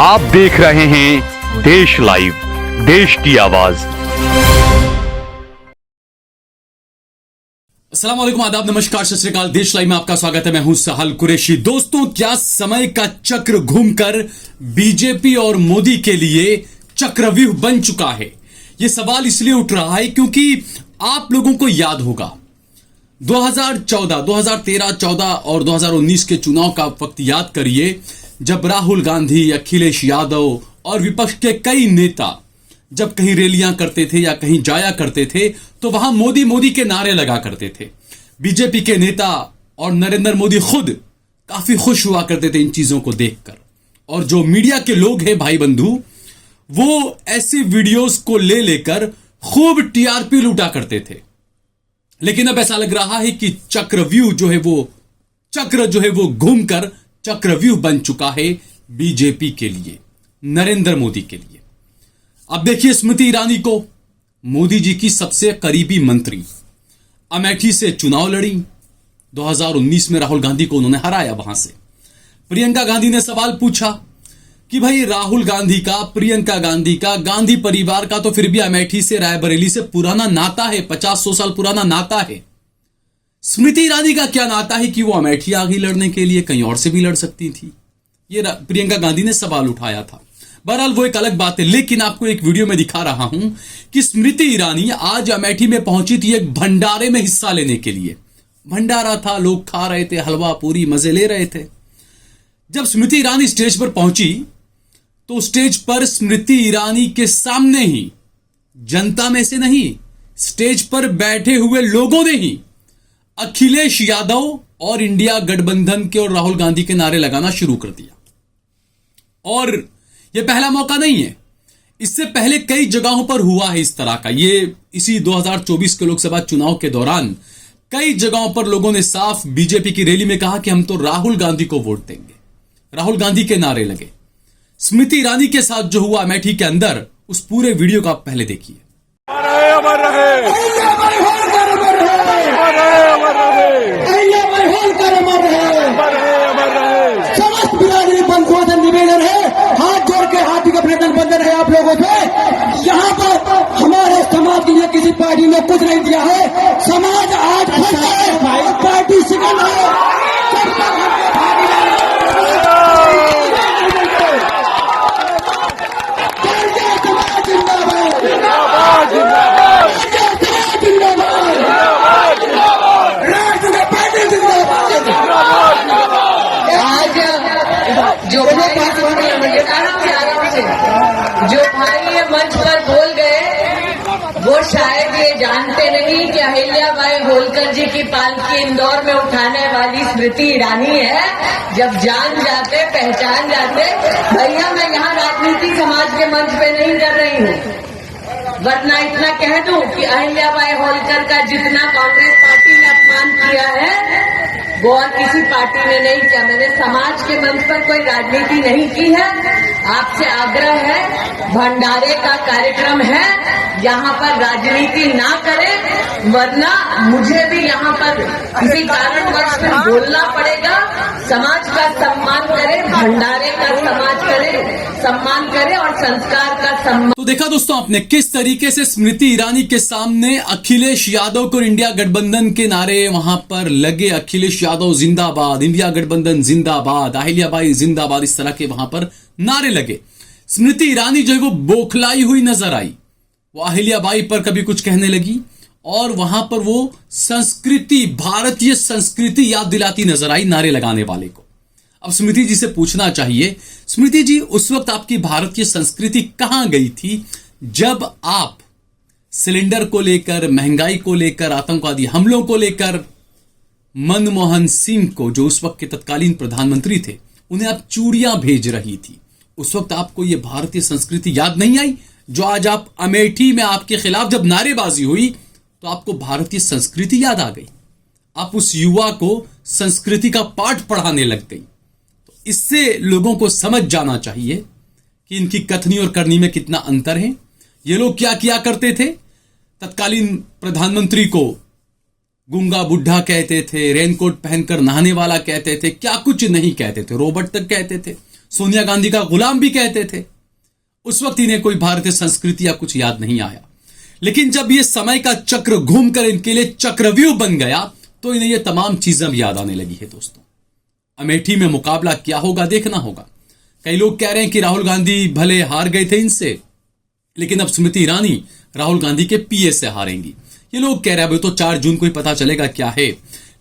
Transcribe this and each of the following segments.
आप देख रहे हैं देश लाइव, देश की आवाज। अस्सलाम वालेकुम, आदाब, नमस्कार, सत श्री अकाल। देश लाइव में आपका स्वागत है। मैं हूं सहल कुरैशी। दोस्तों, क्या समय का चक्र घूमकर बीजेपी और मोदी के लिए चक्रव्यूह बन चुका है? यह सवाल इसलिए उठ रहा है क्योंकि आप लोगों को याद होगा 2014, 2013, 14 और 2019 के चुनाव का वक्त याद करिए, जब राहुल गांधी, अखिलेश यादव और विपक्ष के कई नेता जब कहीं रैलियां करते थे या कहीं जाया करते थे तो वहां मोदी मोदी के नारे लगा करते थे। बीजेपी के नेता और नरेंद्र मोदी खुद काफी खुश हुआ करते थे इन चीजों को देखकर। और जो मीडिया के लोग हैं भाई बंधु, वो ऐसे वीडियोस को ले लेकर खूब टीआरपी लूटा करते थे। लेकिन अब ऐसा लग रहा है कि चक्रव्यूह जो है वो घूमकर चक्रव्यूह बन चुका है बीजेपी के लिए, नरेंद्र मोदी के लिए। अब देखिए, स्मृति ईरानी को, मोदी जी की सबसे करीबी मंत्री, अमेठी से चुनाव लड़ी। 2019 में राहुल गांधी को उन्होंने हराया वहां से। प्रियंका गांधी ने सवाल पूछा कि भाई राहुल गांधी का, प्रियंका गांधी का, गांधी परिवार का तो फिर भी अमेठी से, रायबरेली से पुराना नाता है, 50-100 साल पुराना नाता है। स्मृति ईरानी का क्या नाता है कि वो अमेठी आ गई लड़ने के लिए? कहीं और से भी लड़ सकती थी। ये प्रियंका गांधी ने सवाल उठाया था। बहरहाल वो एक अलग बात है, लेकिन आपको एक वीडियो में दिखा रहा हूं कि स्मृति ईरानी आज अमेठी में पहुंची थी एक भंडारे में हिस्सा लेने के लिए। भंडारा था, लोग खा रहे थे, हलवा पूरी मजे ले रहे थे। जब स्मृति ईरानी स्टेज पर पहुंची तो स्टेज पर स्मृति ईरानी के सामने ही, जनता में से नहीं, स्टेज पर बैठे हुए लोगों ने ही अखिलेश यादव और इंडिया गठबंधन के और राहुल गांधी के नारे लगाना शुरू कर दिया। और यह पहला मौका नहीं है, इससे पहले कई जगहों पर हुआ है इस तरह का। ये इसी 2024 के लोकसभा चुनाव के दौरान कई जगहों पर लोगों ने साफ बीजेपी की रैली में कहा कि हम तो राहुल गांधी को वोट देंगे। राहुल गांधी के नारे लगे। स्मृति ईरानी के साथ जो हुआ अमेठी के अंदर, उस पूरे वीडियो को आप पहले देखिए। समस्त बिरादरी बंधुओं से निवेदन है, हाथ जोड़ के हाथी का प्रयत्न बंधन है आप लोगों से। यहाँ पर हमारे समाज के लिए किसी पार्टी ने कुछ नहीं दिया है। समाज आज पार्टी सिकल है। जो भाई ये मंच पर बोल गए वो शायद ये जानते नहीं कि अहिल्याबाई होलकर जी की पालकी इंदौर में उठाने वाली स्मृति ईरानी है। जब जान जाते, पहचान जाते। भैया, मैं यहाँ राजनीति समाज के मंच पे नहीं कर रही हूँ, वरना इतना कह दूं कि अहिल्याबाई होलकर का जितना कांग्रेस पार्टी ने अपमान किया है वो और किसी पार्टी ने नहीं किया। मैंने समाज के मंच पर कोई राजनीति नहीं की है। आपसे आग्रह है, भंडारे का कार्यक्रम है, यहाँ पर राजनीति ना करें, वरना मुझे भी यहाँ पर किसी कारणवश फिर बोलना पड़ेगा। समाज का सम्मान करें, भंडारे का सम्मान करे और संस्कार का सम्मान। तो देखा दोस्तों आपने किस तरीके से स्मृति ईरानी के सामने अखिलेश यादव को इंडिया गठबंधन के नारे वहां पर लगे। अखिलेश यादव जिंदाबाद, इंडिया गठबंधन जिंदाबाद, अहिल्याबाई जिंदाबाद, इस तरह के वहां पर नारे लगे। स्मृति ईरानी जो है वो बौखलाई हुई नजर आई। वो अहिल्याबाई पर कभी कुछ कहने लगी और वहां पर वो संस्कृति, भारतीय संस्कृति याद दिलाती नजर आई नारे लगाने वाले को। अब स्मृति जी से पूछना चाहिए, स्मृति जी, उस वक्त आपकी भारतीय संस्कृति कहां गई थी जब आप सिलेंडर को लेकर, महंगाई को लेकर, आतंकवादी हमलों को लेकर मनमोहन सिंह को, जो उस वक्त के तत्कालीन प्रधानमंत्री थे, उन्हें आप चूड़ियां भेज रही थी। उस वक्त आपको यह भारतीय संस्कृति याद नहीं आई? जो आज आप अमेठी में आपके खिलाफ जब नारेबाजी हुई तो आपको भारतीय संस्कृति याद आ गई। आप उस युवा को संस्कृति का पाठ पढ़ाने लग गई। तो इससे लोगों को समझ जाना चाहिए कि इनकी कथनी और करनी में कितना अंतर है। ये लोग क्या किया करते थे? तत्कालीन प्रधानमंत्री को गूंगा बुढ़ा कहते थे, रेनकोट पहनकर नहाने वाला कहते थे, क्या कुछ नहीं कहते थे, रोबोट तक कहते थे। सोनिया गांधी का गुलाम भी कहते थे। उस वक्त इन्हें कोई भारतीय संस्कृति या कुछ याद नहीं आया, लेकिन जब ये समय का चक्र घूमकर इनके लिए चक्रव्यूह बन गया तो इन्हें ये तमाम चीजें अब याद आने लगी है। दोस्तों, अमेठी में मुकाबला क्या होगा देखना होगा। कई लोग कह रहे हैं कि राहुल गांधी भले हार गए थे इनसे, लेकिन अब स्मृति ईरानी राहुल गांधी के पीए से हारेंगी। ये लोग कह रहे हैं, अभी तो 4 जून को ही पता चलेगा क्या है,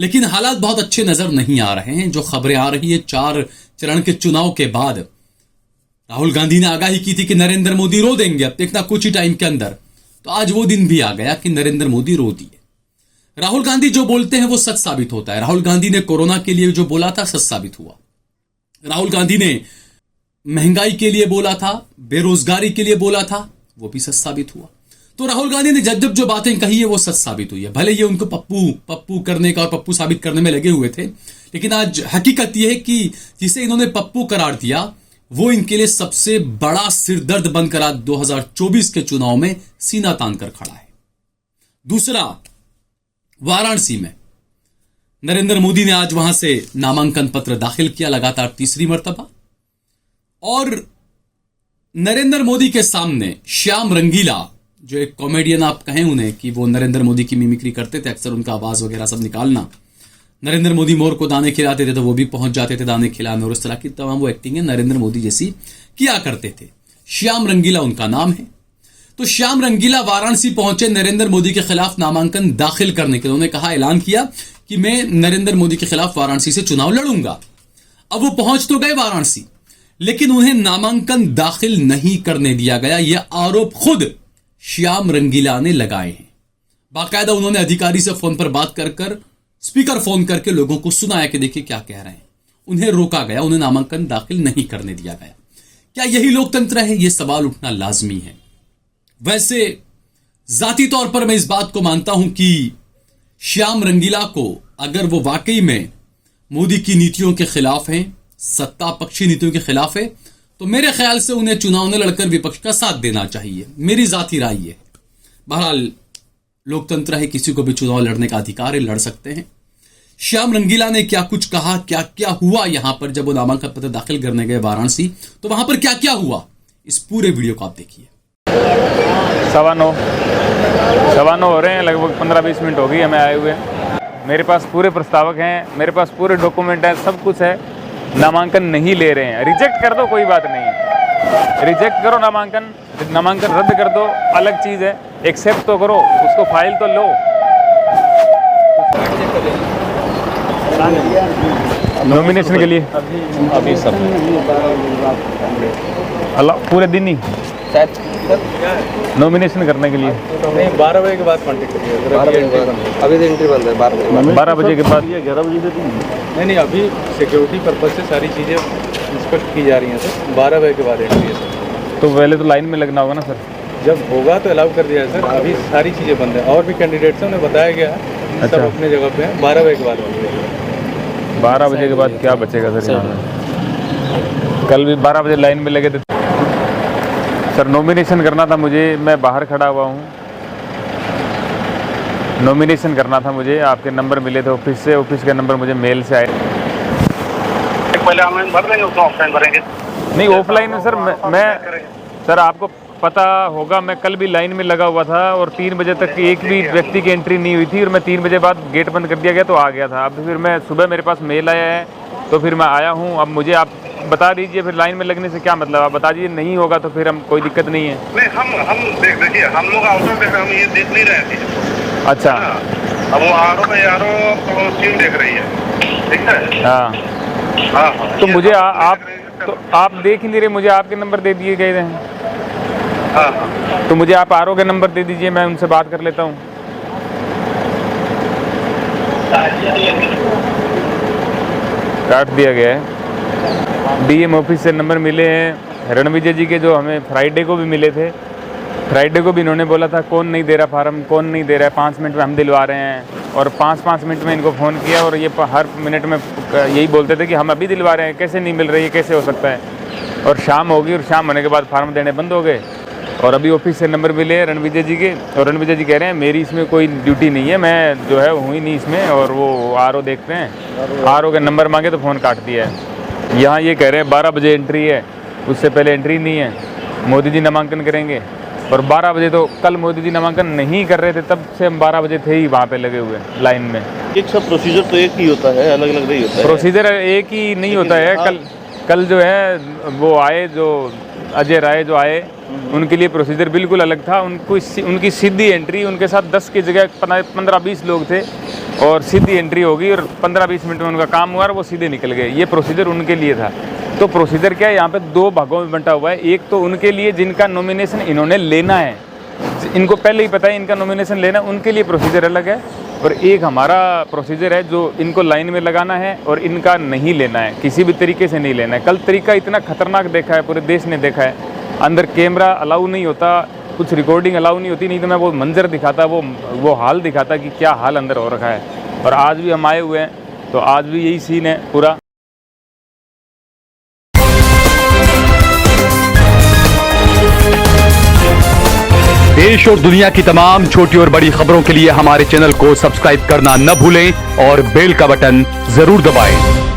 लेकिन हालात बहुत अच्छे नजर नहीं आ रहे हैं। जो खबरें आ रही है 4 चरण के चुनाव के बाद, राहुल गांधी ने आगाही की थी कि नरेंद्र मोदी रो देंगे, अब देखना कुछ ही टाइम के अंदर। तो आज वो दिन भी आ गया कि नरेंद्र मोदी रो दिए। राहुल गांधी जो बोलते हैं वो सच साबित होता है। राहुल गांधी ने कोरोना के लिए जो बोला था सच साबित हुआ। राहुल गांधी ने महंगाई के लिए बोला था, बेरोजगारी के लिए बोला था, वो भी सच साबित हुआ। तो राहुल गांधी ने जब जो बातें कही है वो सच साबित हुई है। भले ये उनको पप्पू करने का और पप्पू साबित करने में लगे हुए थे, लेकिन आज हकीकत यह है कि जिसे इन्होंने पप्पू करार दिया वो इनके लिए सबसे बड़ा सिरदर्द बनकर आज 2024 के चुनाव में सीना तान कर खड़ा है। दूसरा, वाराणसी में नरेंद्र मोदी ने आज वहां से नामांकन पत्र दाखिल किया, लगातार तीसरी मर्तबा। और नरेंद्र मोदी के सामने श्याम रंगीला, जो एक कॉमेडियन आप कहें उन्हें कि वो नरेंद्र मोदी की मिमिक्री करते थे, अक्सर उनका आवाज वगैरह सब निकालना, नरेंद्र मोदी मोर को दाने खिलाते थे तो वो भी पहुंच जाते थे दाने खिलाने, और इस तरह की तमाम वो एक्टिंग है नरेंद्र मोदी जैसी किया करते थे। श्याम रंगीला उनका नाम है। तो श्याम रंगीला वाराणसी पहुंचे नरेंद्र मोदी के खिलाफ नामांकन दाखिल करने के लिए। उन्होंने कहा, ऐलान किया कि मैं नरेंद्र मोदी के खिलाफ वाराणसी से चुनाव लड़ूंगा। अब वो पहुंच तो गए वाराणसी, लेकिन उन्हें नामांकन दाखिल नहीं करने दिया गया। यह आरोप खुद श्याम रंगीला ने लगाए हैं। बाकायदा उन्होंने अधिकारी से फोन पर बात कर स्पीकर फोन करके लोगों को सुनाया कि देखिए क्या कह रहे हैं। उन्हें रोका गया, उन्हें नामांकन दाखिल नहीं करने दिया गया। क्या यही लोकतंत्र है? यह सवाल उठना लाजमी है। वैसे जाती तौर पर मैं इस बात को मानता हूं कि श्याम रंगीला को, अगर वो वाकई में मोदी की नीतियों के खिलाफ हैं, सत्ता पक्षी नीतियों के खिलाफ है, तो मेरे ख्याल से उन्हें चुनाव में लड़कर विपक्ष का साथ देना चाहिए। मेरी जाती राय है। बहरहाल लोकतंत्र है, किसी को भी चुनाव लड़ने का अधिकार है, लड़ सकते हैं। श्याम रंगीला ने क्या कुछ कहा, क्या क्या हुआ यहां पर जब वो नामांकन पत्र दाखिल करने गए वाराणसी, तो वहां पर क्या क्या हुआ, इस पूरे वीडियो को आप देखिए। 9:15 हो रहे हैं, लगभग 15-20 मिनट हो गई हमें आए हुए। मेरे पास पूरे प्रस्तावक हैं, मेरे पास पूरे डॉक्यूमेंट हैं, सब कुछ है। नामांकन नहीं ले रहे हैं। रिजेक्ट कर दो, कोई बात नहीं है, रिजेक्ट करो नामांकन रद्द कर दो, अलग चीज़ है। एक्सेप्ट तो करो, उसको फाइल तो लो। नॉमिनेशन के लिए अभी सब अल्लाह पूरे दिन ही नॉमिनेशन करने के लिए नहीं, 12 बजे के बाद कॉन्टेक्ट करिए। अभी तो एंट्री बंद है 12 बजे के बाद। 11 बजे से नहीं, अभी सिक्योरिटी पर्पज से सारी चीज़ें इंस्पेक्ट की जा रही हैं सर। 12 बजे के बाद एंट्री है सर। तो पहले तो लाइन में लगना होगा ना सर? जब होगा तो अलाउ कर दिया है सर। अभी सारी चीज़ें बंद है। और भी कैंडिडेट्स हैं, उन्हें बताया गया है, अच्छा। सब अपने जगह पे हैं। 12 बजे के बाद होंगे। 12 बजे के बाद क्या बचेगा सर यहाँ में? कल भी 12 बजे लाइन में लगे थे सर। नॉमिनेशन करना था मुझे, मैं बाहर खड़ा हुआ हूँ। नॉमिनेशन करना था मुझे, आपके नंबर मिले थे ऑफिस से, ऑफिस के नंबर मुझे मेल से आए। पहले ऑनलाइन भर देंगे, उसको ऑफलाइन भरेंगे? नहीं, ऑफलाइन में सर। मैं सर आपको पता होगा, मैं कल भी लाइन में लगा हुआ था और 3 बजे तक एक भी व्यक्ति की एंट्री नहीं हुई थी, और मैं 3 बजे बाद गेट बंद कर दिया गया तो आ गया था। अब फिर मैं सुबह, मेरे पास मेल आया है तो फिर मैं आया हूँ। अब मुझे आप बता दीजिए, फिर लाइन में लगने से क्या मतलब? आप बता दीजिए, नहीं होगा तो फिर हम, कोई दिक्कत नहीं है। नहीं, हम देखिए, हम लोग आउटर देख रहे हैं, हम ये देख नहीं रहे थे। अच्छा, अब वो आरो सीन देख रही है, ठीक है? हाँ हाँ। तो मुझे आप देख ही नहीं रहे, मुझे आपके नंबर दे दिए गए हैं। हाँ, तो मुझे आप आरओ के नंबर दे दीजिए, मैं उनसे बात कर लेता हूँ। काट दिया गया है। डीएम ऑफिस से नंबर मिले हैं रणविजय जी के, जो हमें फ्राइडे को भी मिले थे। फ्राइडे को भी इन्होंने बोला था कौन नहीं दे रहा फार्म, कौन नहीं दे रहा है, 5 मिनट में हम दिलवा रहे हैं। और 5-5 मिनट में इनको फ़ोन किया और ये हर मिनट में यही बोलते थे कि हम अभी दिलवा रहे हैं, कैसे नहीं मिल रही है, कैसे हो सकता है। और शाम होगी, और शाम होने के बाद फार्म देने बंद हो गए। और अभी ऑफिस से नंबर मिले हैं रणविजय जी के, और रणविजय जी कह रहे हैं मेरी इसमें कोई ड्यूटी नहीं है, मैं जो है हुई नहीं इसमें, और वो आरओ देखते हैं। आरओ के नंबर मांगे तो फ़ोन काट दिया है। यहाँ ये कह रहे हैं 12 बजे एंट्री है, उससे पहले एंट्री नहीं है, मोदी जी नामांकन करेंगे। और 12 बजे तो कल मोदी जी नामांकन नहीं कर रहे थे, तब से हम 12 बजे थे ही वहाँ पे लगे हुए लाइन में। एक सब प्रोसीजर तो एक ही होता है, अलग अलग नहीं होता है। प्रोसीजर एक ही नहीं होता है। कल जो है वो आए, जो अजय राय जो आए, उनके लिए प्रोसीजर बिल्कुल अलग था। उनकी सीधी एंट्री, उनके साथ 10 की जगह 15-20 लोग थे और सीधी एंट्री होगी और 15-20 मिनट में उनका काम हुआ और वो सीधे निकल गए। ये प्रोसीजर उनके लिए था। तो प्रोसीजर क्या है, यहाँ पे 2 भागों में बंटा हुआ है। एक तो उनके लिए जिनका नॉमिनेशन इन्होंने लेना है, इनको पहले ही पता है इनका नॉमिनेशन लेना, उनके लिए प्रोसीजर अलग है। और एक हमारा प्रोसीजर है जो इनको लाइन में लगाना है और इनका नहीं लेना है, किसी भी तरीके से नहीं लेना है। कल तरीका इतना खतरनाक देखा है, पूरे देश ने देखा है। अंदर कैमरा अलाउ नहीं होता, कुछ रिकॉर्डिंग अलाउ नहीं होती, नहीं तो मैं वो मंजर दिखाता, वो हाल दिखाता कि क्या हाल अंदर हो रखा है। और आज भी हम आए हुए हैं तो आज भी यही सीन है पूरा। देश और दुनिया की तमाम छोटी और बड़ी खबरों के लिए हमारे चैनल को सब्सक्राइब करना न भूलें और बेल का बटन जरूर दबाएं।